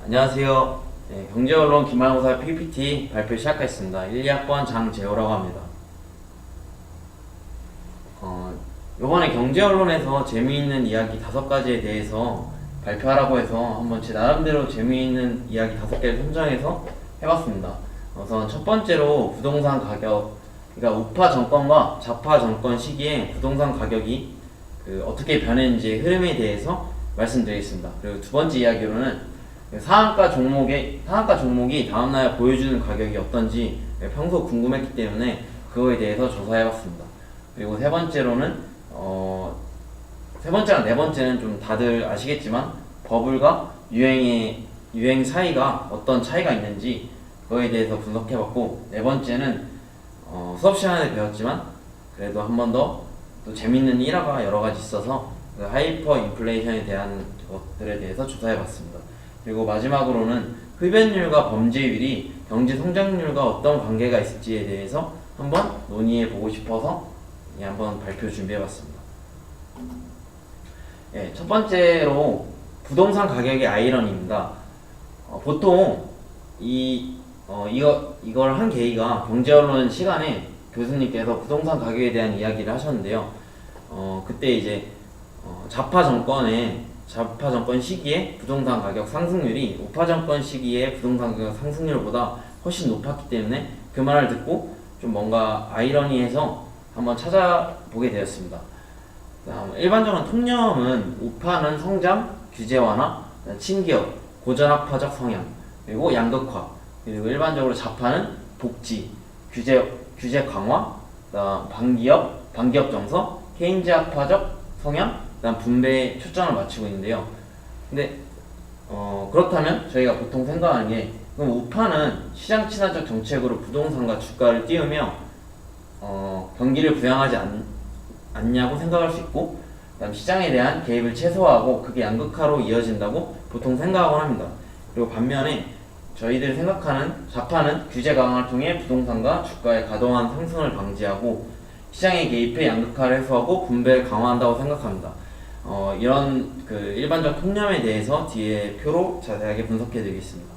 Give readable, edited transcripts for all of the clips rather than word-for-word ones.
안녕하세요. 네, 경제언론 기말고사 PPT 발표 시작하겠습니다. 1, 2학번 장재호라고 합니다. 요번에 경제언론에서 재미있는 이야기 5가지에 대해서 발표하라고 해서 한번 제 나름대로 재미있는 이야기 5개를 선정해서 해봤습니다. 우선 첫 번째로 부동산 가격, 그러니까 우파 정권과 좌파 정권 시기에 부동산 가격이 어떻게 변했는지 흐름에 대해서 말씀드리겠습니다. 그리고 두 번째 이야기로는 상한가 종목이 다음날 보여주는 가격이 어떤지 평소 궁금했기 때문에 그거에 대해서 조사해봤습니다. 그리고 세 번째로는 세 번째랑 네 번째는 좀 다들 아시겠지만 버블과 유행 사이가 어떤 차이가 있는지 그거에 대해서 분석해봤고, 네 번째는 수업 시간에 배웠지만 그래도 한 번 더 또 재밌는 일화가 여러 가지 있어서 그 하이퍼 인플레이션에 대한 것들에 대해서 조사해봤습니다. 그리고 마지막으로는 흡연율과 범죄율이 경제 성장률과 어떤 관계가 있을지에 대해서 한번 논의해보고 싶어서 한번 발표 준비해봤습니다. 네, 첫 번째로 부동산 가격의 아이러니입니다. 보통 이걸 한 계기가 경제언론 시간에 교수님께서 부동산 가격에 대한 이야기를 하셨는데요. 그때 이제 좌파 정권 시기에 부동산 가격 상승률이 우파 정권 시기에 부동산 가격 상승률보다 훨씬 높았기 때문에 그 말을 듣고 좀 뭔가 아이러니해서 한번 찾아보게 되었습니다. 일반적으로 통념은 우파는 성장, 규제 완화, 친기업, 고전학파적 성향, 그리고 양극화, 그리고 일반적으로 좌파는 복지, 규제 강화, 반기업 정서, 케인즈학파적 성향, 분배에 초점을 맞추고 있는데요. 근데 그렇다면 저희가 보통 생각하는 게, 그럼 우파는 시장 친화적 정책으로 부동산과 주가를 띄우며 경기를 부양하지 않냐고 생각할 수 있고, 그다음 시장에 대한 개입을 최소화하고 그게 양극화로 이어진다고 보통 생각하곤 합니다. 그리고 반면에 저희들이 생각하는 좌파는 규제 강화를 통해 부동산과 주가의 과도한 상승을 방지하고 시장의 개입해 양극화를 해소하고 분배를 강화한다고 생각합니다. 이런 일반적 통념에 대해서 뒤에 표로 자세하게 분석해 드리겠습니다.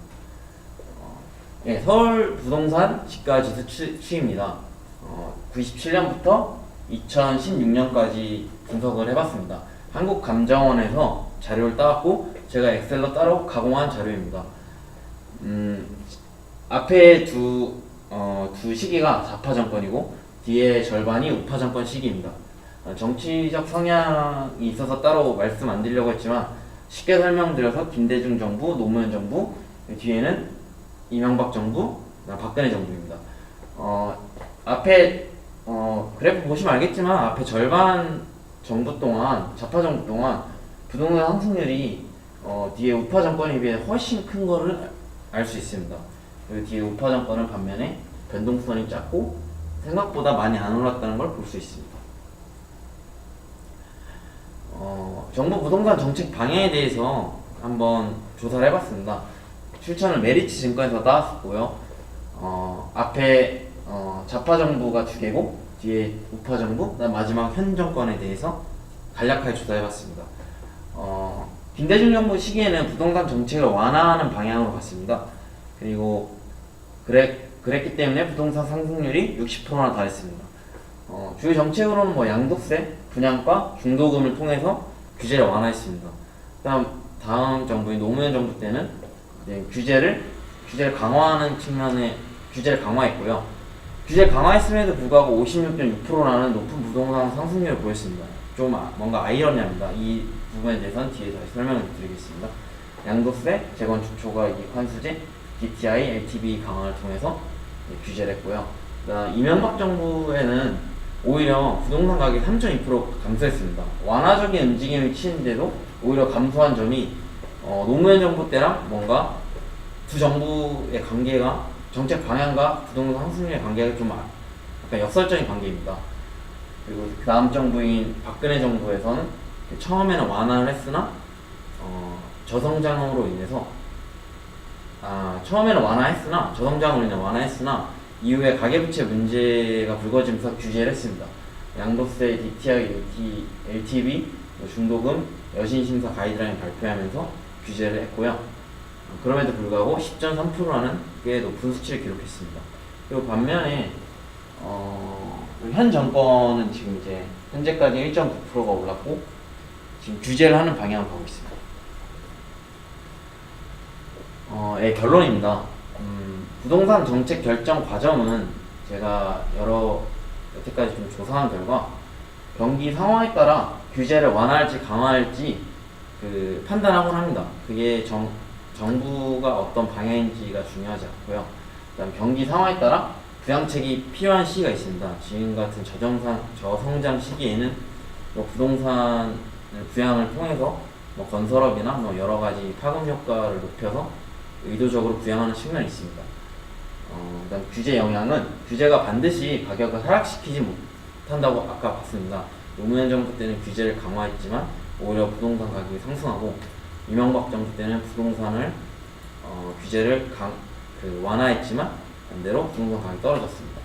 네, 서울 부동산 지가 지수 추이입니다. 97년부터 2016년까지 분석을 해봤습니다. 한국감정원에서 자료를 따왔고 제가 엑셀로 따로 가공한 자료입니다. 앞에 두 시기가 좌파 정권이고 뒤에 절반이 우파 정권 시기입니다. 정치적 성향이 있어서 따로 말씀 안 드리려고 했지만 쉽게 설명드려서 김대중 정부, 노무현 정부, 뒤에는 이명박 정부, 박근혜 정부입니다. 앞에 그래프 보시면 알겠지만 앞에 절반 정부 동안, 좌파 정부 동안 부동산 상승률이 뒤에 우파 정권에 비해 훨씬 큰 거를 알 수 있습니다. 그리고 뒤에 우파 정권은 반면에 변동성이 작고 생각보다 많이 안 올랐다는 걸 볼 수 있습니다. 정부 부동산 정책 방향에 대해서 한번 조사를 해봤습니다. 출처는 메리츠 증권에서 따왔고요. 앞에 좌파 정부가 2개고 뒤에 우파 정부, 그다음 마지막 현 정권에 대해서 간략하게 조사해봤습니다. 김대중 정부 시기에는 부동산 정책을 완화하는 방향으로 갔습니다. 그리고 그랬기 때문에 부동산 상승률이 60%나 달했습니다. 주요 정책으로는 양도세, 분양가, 중도금을 통해서 규제를 완화했습니다. 다음 정부인 노무현 정부 때는 규제를 강화하는 측면에 규제를 강화했고요. 규제를 강화했음에도 불구하고 56.6%라는 높은 부동산 상승률을 보였습니다. 좀 뭔가 아이러니합니다. 이 부분에 대해서는 뒤에 다시 설명을 드리겠습니다. 양도세, 재건축 초과이익 환수제, DTI, LTV 강화를 통해서 규제를 했고요. 이명박 정부에는 오히려 부동산 가격이 3.2% 감소했습니다. 완화적인 움직임을 취했는데도 오히려 감소한 점이 노무현 정부 때랑 뭔가 두 정부의 관계가 정책 방향과 부동산 상승률의 관계가 좀 약간 역설적인 관계입니다. 그리고 그 다음 정부인 박근혜 정부에서는 처음에는 완화를 했으나 저성장으로 인해서 이후에 가계부채 문제가 불거지면서 규제를 했습니다. 양도세, DTI, LTV, 중도금, 여신심사 가이드라인 발표하면서 규제를 했고요. 그럼에도 불구하고 10.3%라는 꽤 높은 수치를 기록했습니다. 그리고 반면에 현 정권은 지금 이제 현재까지 1.9%가 올랐고 지금 규제를 하는 방향으로 가고 있습니다. 예, 결론입니다. 부동산 정책 결정 과정은 제가 여태까지 좀 조사한 결과 경기 상황에 따라 규제를 완화할지 강화할지 판단하곤 합니다. 그게 정부가 어떤 방향인지가 중요하지 않고요. 그다음 경기 상황에 따라 부양책이 필요한 시기가 있습니다. 지금 같은 저성장 시기에는 부동산을 부양을 통해서 건설업이나 여러 가지 파급 효과를 높여서 의도적으로 부양하는 측면이 있습니다. 그다음 규제 영향은 규제가 반드시 가격을 하락시키지 못한다고 아까 봤습니다. 노무현 정부 때는 규제를 강화했지만 오히려 부동산 가격이 상승하고 이명박 정부 때는 부동산을 규제를 완화했지만 반대로 부동산 가격이 떨어졌습니다.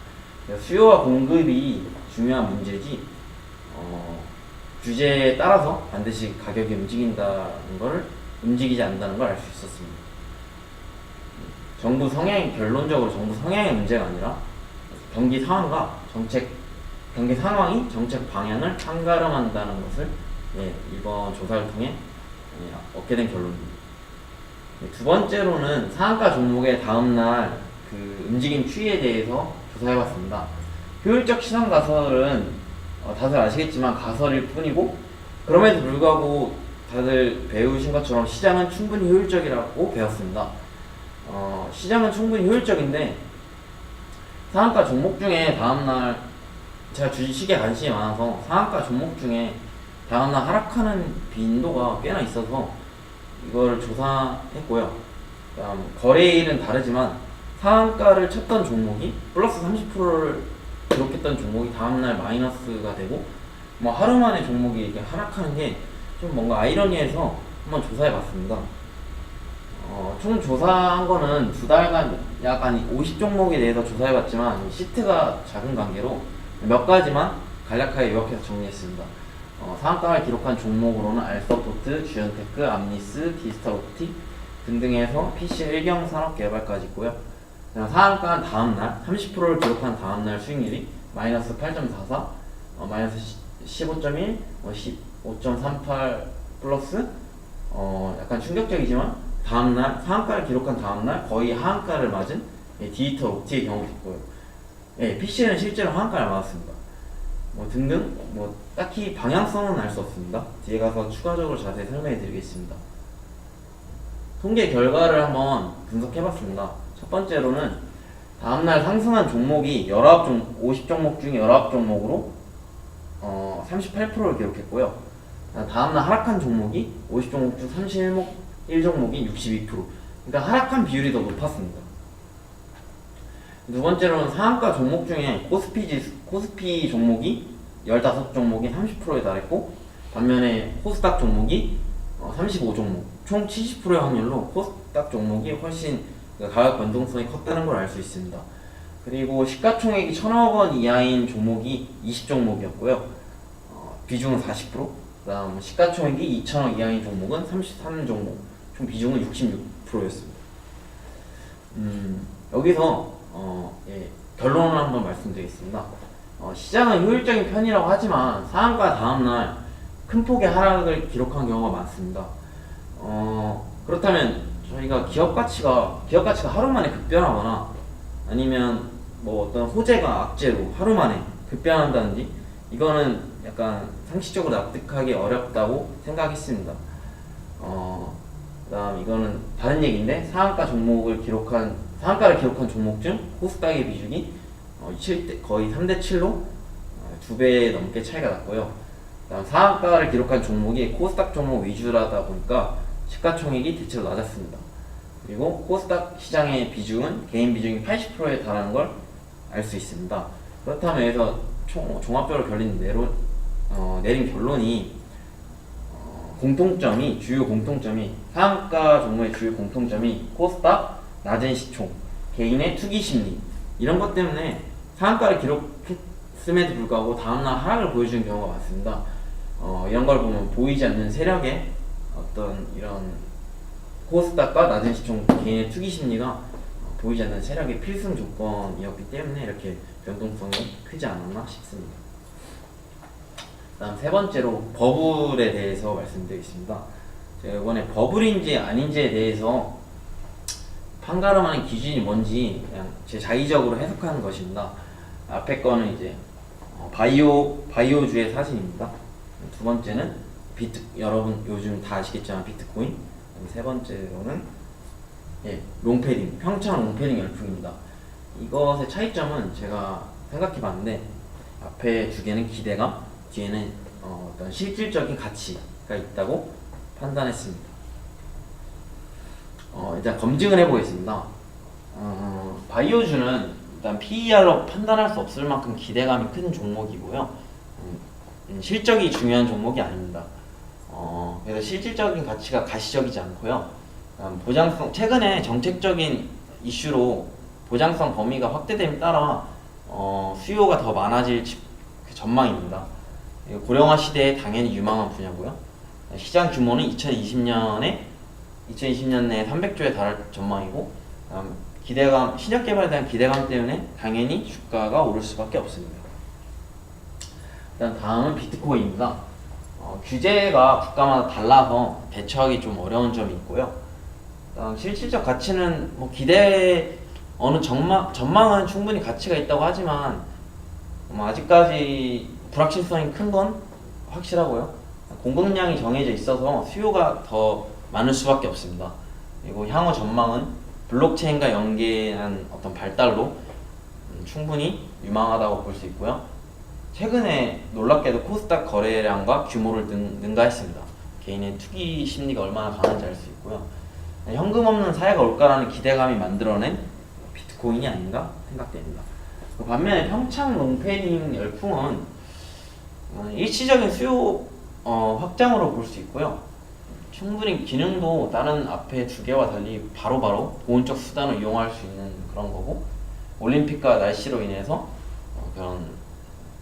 수요와 공급이 중요한 문제지 규제에 따라서 반드시 가격이 움직이지 않는다는 걸 알 수 있었습니다. 결론적으로 정부 성향의 문제가 아니라 경기 상황이 정책 방향을 한가름한다는 것을 이번 조사를 통해 얻게 된 결론입니다. 두 번째로는 상한가 종목의 다음날 움직임 추이에 대해서 조사해봤습니다. 효율적 시장 가설은 다들 아시겠지만 가설일 뿐이고 그럼에도 불구하고 다들 배우신 것처럼 시장은 충분히 효율적이라고 배웠습니다. 시장은 충분히 효율적인데 상한가 종목 중에 다음날 제가 주식에 관심이 많아서 상한가 종목 중에 다음날 하락하는 빈도가 꽤나 있어서 이걸 조사했고요. 그다음 거래일은 다르지만 상한가를 쳤던 종목이 플러스 30%를 기록했던 종목이 다음날 마이너스가 되고 하루 만에 종목이 이렇게 하락하는 게 좀 뭔가 아이러니해서 한번 조사해봤습니다. 총 조사한 거는 두 달간 약 한 50종목에 대해서 조사해봤지만 시트가 작은 관계로 몇 가지만 간략하게 요약해서 정리했습니다. 상한가를 기록한 종목으로는 알서포트, 주연테크, 암니스, 디스타로틱 등등에서 PC 일경산업개발까지 있고요. 상한가 다음날 30%를 기록한 다음날 수익률이 마이너스 8.44, 마이너스 15.1, 15.38 플러스 약간 충격적이지만 다음날 상한가를 기록한 다음날 거의 하한가를 맞은 디지털옵틱의 경우도 있고요. PC는 실제로 하한가를 맞았습니다. 등등 딱히 방향성은 알 수 없습니다. 뒤에 가서 추가적으로 자세히 설명해 드리겠습니다. 통계 결과를 한번 분석해봤습니다. 첫 번째로는 다음날 상승한 종목이 50종목 중에 19종목으로 38%를 기록했고요. 다음날 하락한 종목이 50종목 중 31종목이 62%. 그러니까 하락한 비율이 더 높았습니다. 두 번째로는 상한가 종목 중에 코스피 종목이 15종목이 30%에 달했고 반면에 코스닥 종목이 35종목, 총 70%의 확률로 코스닥 종목이 훨씬 가격 변동성이 컸다는 걸 알 수 있습니다. 그리고 시가총액이 1,000억 원 이하인 종목이 20종목이었고요. 비중은 40%, 그 다음 시가총액이 2,000억 이하인 종목은 33종목, 총 비중은 66%였습니다. 여기서 결론을 한번 말씀드리겠습니다. 시장은 효율적인 편이라고 하지만 상한가 다음날 큰 폭의 하락을 기록한 경우가 많습니다. 그렇다면 저희가 기업 가치가 하루 만에 급변하거나 아니면 어떤 호재가 악재로 하루 만에 급변한다든지 이거는 약간 상식적으로 납득하기 어렵다고 생각했습니다. 그다음 이거는 다른 얘기인데 상한가를 기록한 종목 중 코스닥의 비중이 거의 3대7로 2배 넘게 차이가 났고요. 그다음 상한가를 기록한 종목이 코스닥 종목 위주라다 보니까 시가총액이 대체로 낮았습니다. 그리고 코스닥 시장의 비중은 개인 비중이 80%에 달하는 걸 알 수 있습니다. 그렇다면 여기서 종합적으로 내린 결론이 주요 공통점이 상한가 종목의 주요 공통점이 코스닥, 낮은 시총, 개인의 투기 심리 이런 것 때문에 상한가를 기록했음에도 불구하고 다음날 하락을 보여주는 경우가 많습니다. 이런 걸 보면 보이지 않는 세력의 어떤 이런 코스닥과 낮은 시총 개인의 투기 심리가 보이지 않는 세력의 필승 조건이었기 때문에 이렇게 변동성이 크지 않았나 싶습니다. 다음 세 번째로 버블에 대해서 말씀드리겠습니다. 제가 이번에 버블인지 아닌지에 대해서 판가름하는 기준이 뭔지 그냥 제 자의적으로 해석하는 것입니다. 앞에 거는 이제 바이오주의 사진입니다. 두 번째는 여러분 요즘 다 아시겠지만 비트코인. 세 번째로는 롱패딩, 평창 롱패딩 열풍입니다. 이것의 차이점은 제가 생각해봤는데 앞에 두 개는 기대감, 뒤에는 어떤 실질적인 가치가 있다고 판단했습니다. 일단 검증을 해보겠습니다. 바이오주는 일단 PER로 판단할 수 없을 만큼 기대감이 큰 종목이고요. 실적이 중요한 종목이 아닙니다. 그래서 실질적인 가치가 가시적이지 않고요. 보장성, 최근에 정책적인 이슈로 보장성 범위가 확대됨에 따라 수요가 더 많아질 전망입니다. 고령화 시대에 당연히 유망한 분야고요. 시장 규모는 2020년 내에 300조에 달할 전망이고, 기대감, 신약 개발에 대한 기대감 때문에 당연히 주가가 오를 수밖에 없습니다. 일단 다음은 비트코인입니다. 규제가 국가마다 달라서 대처하기 좀 어려운 점이 있고요. 실질적 가치는 전망은 충분히 가치가 있다고 하지만 아직까지 불확실성이 큰 건 확실하고요. 공급량이 정해져 있어서 수요가 더 많을 수밖에 없습니다. 그리고 향후 전망은 블록체인과 연계한 어떤 발달로 충분히 유망하다고 볼 수 있고요. 최근에 놀랍게도 코스닥 거래량과 규모를 능가했습니다. 개인의 투기 심리가 얼마나 강한지 알 수 있고요. 현금 없는 사회가 올까라는 기대감이 만들어낸 비트코인이 아닌가 생각됩니다. 반면에 평창 롱패딩 열풍은 일시적인 수요 확장으로 볼 수 있고요. 충분히 기능도 다른 앞에 두 개와 달리 바로바로 보온적 수단을 이용할 수 있는 그런 거고, 올림픽과 날씨로 인해서 그런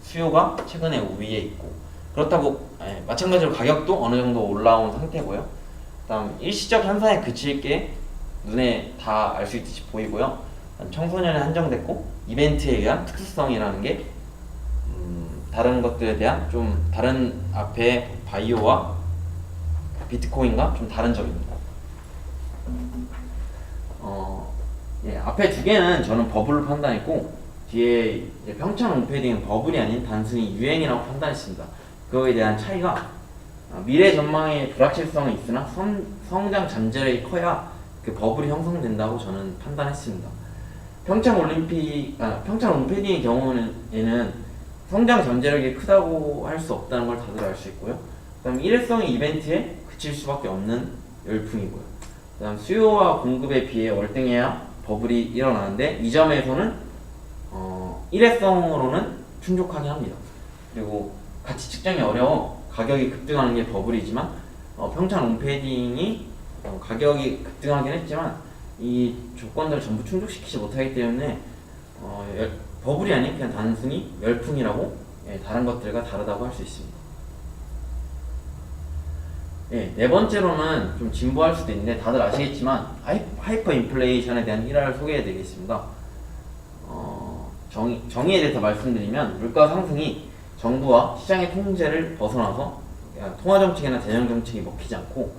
수요가 최근에 우위에 있고, 그렇다고 마찬가지로 가격도 어느 정도 올라온 상태고요. 다음 일시적 현상에 그칠 게 눈에 다 알 수 있듯이 보이고요. 청소년에 한정됐고 이벤트에 의한 특수성이라는 게 다른 것들에 대한 좀 다른 앞에 바이오와 비트코인과 좀 다른 점입니다. 앞에 두 개는 저는 버블로 판단했고, 뒤에 평창 롱패딩은 버블이 아닌 단순히 유행이라고 판단했습니다. 그거에 대한 차이가 미래 전망에 불확실성이 있으나 성장 잠재력이 커야 그 버블이 형성된다고 저는 판단했습니다. 평창 롱패딩의 경우에는 성장 잠재력이 크다고 할 수 없다는 걸 다들 알 수 있고요. 그다음 일회성의 이벤트에 그칠 수밖에 없는 열풍이고요. 그다음 수요와 공급에 비해 월등해야 버블이 일어나는데, 이 점에서는 일회성으로는 충족하게 합니다. 그리고 가치 측정이 어려워 가격이 급등하는 게 버블이지만, 평창 롱패딩이 가격이 급등하긴 했지만 이 조건들을 전부 충족시키지 못하기 때문에 버블이 아닌 그냥 단순히 열풍이라고 다른 것들과 다르다고 할 수 있습니다. 네 번째로는 좀 진부할 수도 있는데 다들 아시겠지만 하이퍼 인플레이션에 대한 일화를 소개해 드리겠습니다. 정의에 대해서 말씀드리면, 물가 상승이 정부와 시장의 통제를 벗어나서 통화정책이나 대정정책이 먹히지 않고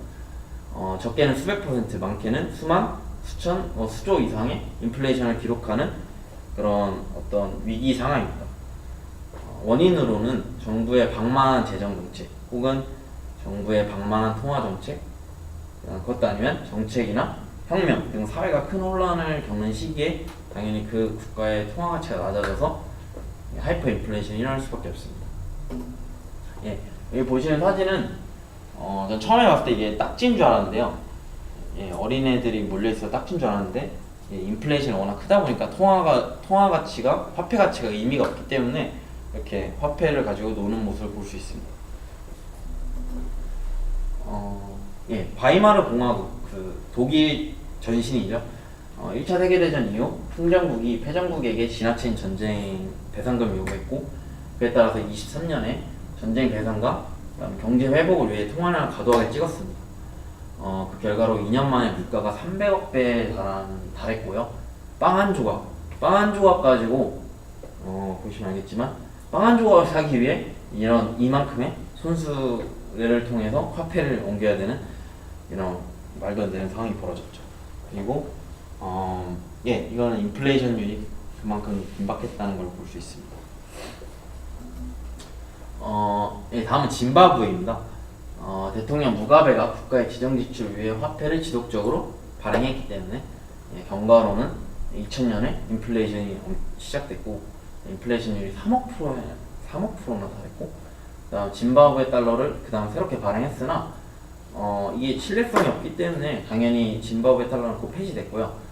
적게는 수백 %, 많게는 수만, 수천, 수조 이상의 인플레이션을 기록하는 그런 어떤 위기 상황입니다. 원인으로는 정부의 방만한 재정정책 혹은 정부의 방만한 통화정책, 그것도 아니면 정책이나 혁명 등 사회가 큰 혼란을 겪는 시기에 당연히 그 국가의 통화 가치가 낮아져서 하이퍼 인플레이션이 일어날 수밖에 없습니다. 여기 보시는 사진은 전 처음에 봤을 때 이게 딱지인 줄 알았는데요. 어린애들이 몰려있어서 딱지인 줄 알았는데, 인플레이션이 워낙 크다 보니까 통화 가치가, 화폐 가치가 의미가 없기 때문에 이렇게 화폐를 가지고 노는 모습을 볼 수 있습니다. 바이마르 공화국, 그 독일 전신이죠. 1차 세계대전 이후 풍정국이 패전국에게 지나친 전쟁 배상금을 요구했고, 그에 따라서 23년에 전쟁 배상과 경제 회복을 위해 통화량을 과도하게 찍었습니다. 그 결과로 2년 만에 물가가 300억 배에 달했고요. 빵 한 조각 가지고 보시면 알겠지만 빵 한 조각을 사기 위해 이만큼의 손수레를 통해서 화폐를 옮겨야 되는 이런 말도 안 되는 상황이 벌어졌죠. 그리고 이거는 인플레이션율이 그만큼 긴박했다는 걸 볼 수 있습니다. 다음은 짐바브웨입니다. 대통령 무가베가 국가의 지정지출 위에 화폐를 지속적으로 발행했기 때문에 경과로는 2000년에 인플레이션이 시작됐고 인플레이션율이 3억 프로나 달했고 그다음 짐바브웨 달러를 그다음 새롭게 발행했으나 이게 신뢰성이 없기 때문에 당연히 짐바브웨 달러는 곧 폐지됐고요.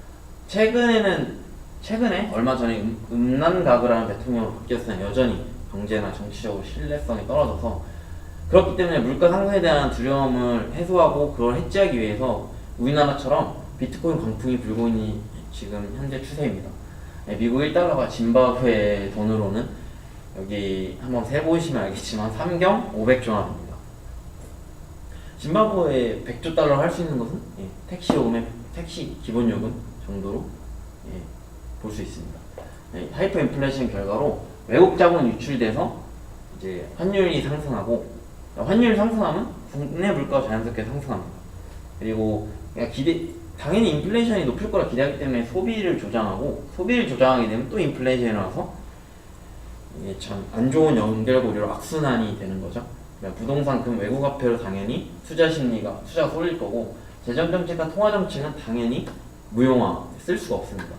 최근에 얼마 전에 음난가그라는 대통령으로 바뀌었으나 여전히 경제나 정치적으로 신뢰성이 떨어져서 그렇기 때문에 물가 상승에 대한 두려움을 해소하고 그걸 해지하기 위해서 우리나라처럼 비트코인 광풍이 불고 있는 지금 현재 추세입니다. 미국 1달러가 짐바브웨 돈으로는 여기 한번 세보시면 알겠지만 3경 500조 원입니다. 짐바브웨 100조 달러를 할 수 있는 것은 택시 기본 요금 정도로 볼 수 있습니다. 하이퍼 인플레이션 결과로 외국 자본 유출돼서 이제 환율이 상승하고 환율이 상승하면 국내 물가가 자연스럽게 상승합니다. 그리고 당연히 인플레이션이 높을 거라 기대하기 때문에 소비를 조장하게 되면 또 인플레이션이 나와서 이게 참 안 좋은 연결고리로 악순환이 되는 거죠. 부동산 금 외국 화폐로 당연히 투자가 쏠릴 거고 재정정책과 통화정책은 당연히 무용화 쓸 수가 없습니다.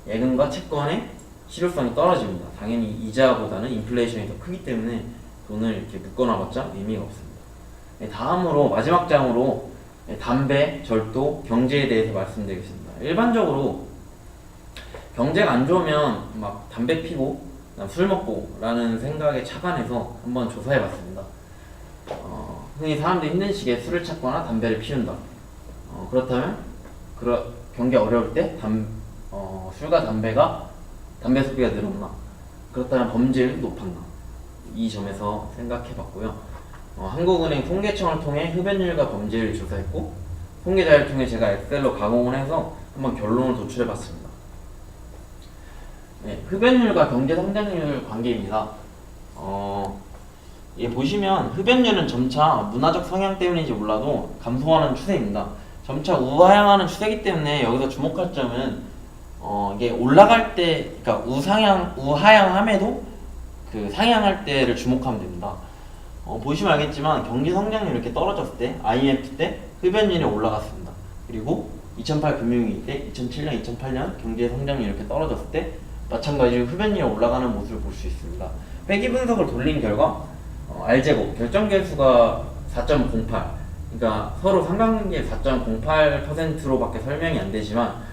예금과 채권의 실효성이 떨어집니다. 당연히 이자보다는 인플레이션이 더 크기 때문에 돈을 이렇게 묶어놔봤자 의미가 없습니다. 다음으로 마지막 장으로 담배, 절도, 경제에 대해서 말씀드리겠습니다. 일반적으로 경제가 안 좋으면 막 담배 피고 술 먹고 라는 생각에 착안해서 한번 조사해봤습니다. 흔히 사람들이 힘든 시기에 술을 찾거나 담배를 피운다. 그렇다면 경기 어려울 때 술과 담배 소비가 늘었나? 그렇다면 범죄율이 높았나? 이 점에서 생각해봤고요. 한국은행 통계청을 통해 흡연율과 범죄율을 조사했고 통계자료를 통해 제가 엑셀로 가공을 해서 한번 결론을 도출해봤습니다. 흡연율과 경제 성장률 관계입니다. 보시면 흡연율은 점차 문화적 성향 때문인지 몰라도 감소하는 추세입니다. 점차 우하향하는 추세이기 때문에 여기서 주목할 점은 이게 올라갈 때, 그러니까 우하향함에도 그 상향할 때를 주목하면 됩니다. 보시면 알겠지만 경제 성장률이 이렇게 떨어졌을 때 IMF 때 흡연율이 올라갔습니다. 그리고 2008 금융위기 때 2007년, 2008년 경제 성장률이 이렇게 떨어졌을 때 마찬가지로 흡연율이 올라가는 모습을 볼 수 있습니다. 회귀 분석을 돌린 결과 R제곱 결정 개수가 4.08 그러니까 서로 상관관계 4.08%로밖에 설명이 안 되지만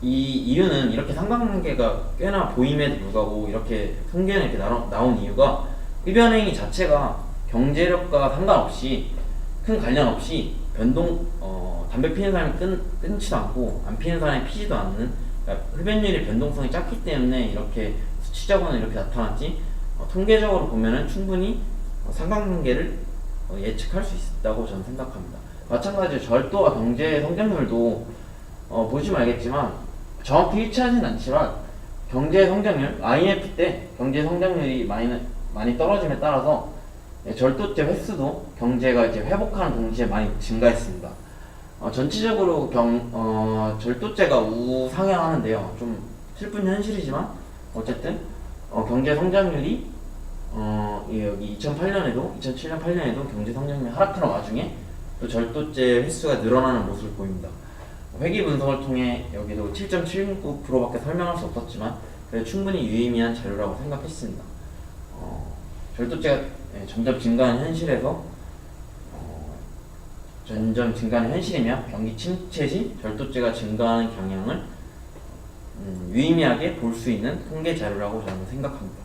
이 이유는 이렇게 상관관계가 꽤나 보임에도 불구하고 이렇게 통계는 이렇게 나온 이유가 흡연행위 자체가 경제력과 상관없이 큰 관련 없이 담배 피는 사람이 끊지도 않고 안 피는 사람이 피지도 않는 그러니까 흡연율의 변동성이 작기 때문에 이렇게 수치적으로는 이렇게 나타났지 통계적으로 보면은 충분히 상관관계를 예측할 수 있다고 저는 생각합니다. 마찬가지로 절도와 경제 성장률도 보시면 알겠지만 정확히 일치하진 않지만 경제 성장률 IMF 때 경제 성장률이 많이 떨어짐에 따라서 절도죄 횟수도 경제가 이제 회복하는 동시에 많이 증가했습니다. 전체적으로 절도죄가 우상향하는데요. 좀 슬픈 현실이지만 어쨌든 경제 성장률이 여기 2008년에도 2007년 8년에도 경제 성장률이 하락하는 와중에 또 절도죄 횟수가 늘어나는 모습을 보입니다. 회계 분석을 통해 여기도 7.79%밖에 설명할 수 없었지만 그래도 충분히 유의미한 자료라고 생각했습니다. 절도죄가 점점 증가하는 현실에서 점점 증가하는 현실이며 경기 침체 시 절도죄가 증가하는 경향을 유의미하게 볼 수 있는 통계 자료라고 저는 생각합니다.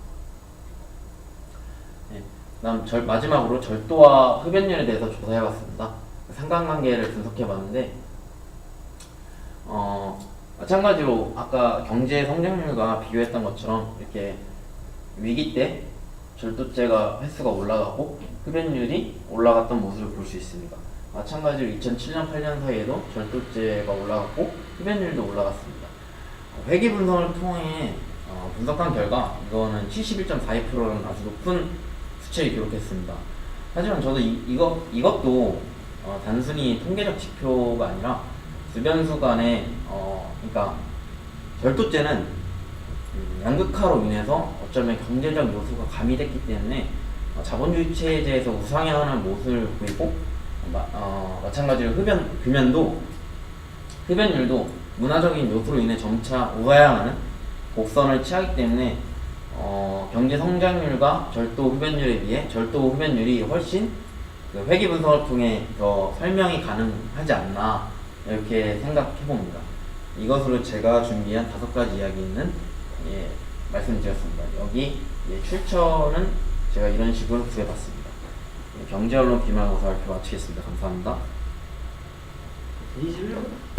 다음 마지막으로 절도와 흡연율에 대해서 조사해봤습니다. 상관관계를 분석해봤는데 마찬가지로 아까 경제 성장률과 비교했던 것처럼 이렇게 위기 때 절도죄가 횟수가 올라가고 흡연율이 올라갔던 모습을 볼 수 있습니다. 마찬가지로 2007년 8년 사이에도 절도죄가 올라갔고 흡연율도 올라갔습니다. 회계 분석을 통해 분석한 결과 이거는 71.42%라는 아주 높은 수치를 기록했습니다. 하지만 저도 이것도 단순히 통계적 지표가 아니라 주변수 간의 그러니까 절도죄는 양극화로 인해서 어쩌면 경제적 요소가 가미됐기 때문에 자본주의 체제에서 우상향하는 모습을 보이고 마찬가지로 금연도 흡연율도 문화적인 요소로 인해 점차 우하향하는 곡선을 취하기 때문에 경제 성장률과 절도 흡연율에 비해 절도 흡연율이 훨씬 그 회계 분석을 통해 더 설명이 가능하지 않나 이렇게 생각해 봅니다. 이것으로 제가 준비한 5가지 이야기는 말씀드렸습니다. 여기 출처는 제가 이런 식으로 구해봤습니다. 경제언론 비말고사 발표 마치겠습니다. 감사합니다. 20명?